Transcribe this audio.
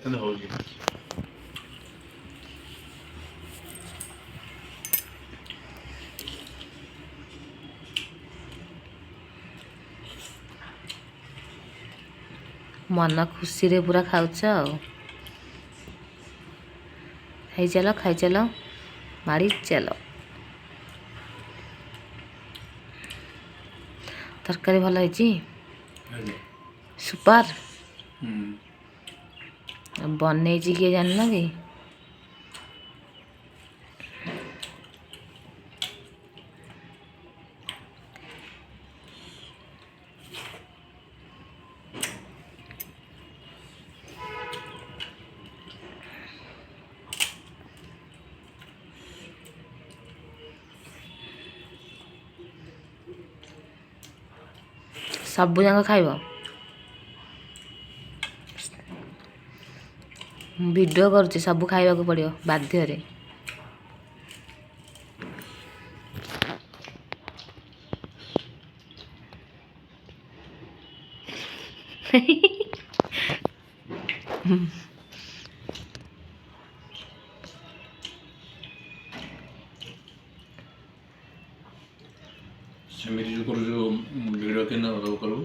କେମିତି ହଉଛି। मन खुशी रे पूरा खाऊच ଆଉ खाई चलो मारी चलो। तरकारी भल है सुपर बन किए जान कि सबू जाक खाइब वीडियो करुच्ची सबू खाइबा को पड़ियो बाध्य रे। ସେମିତି ଯେଉଁ କରୁଛୁ ଭିଡ଼ିଓ କେନ୍ କରୁ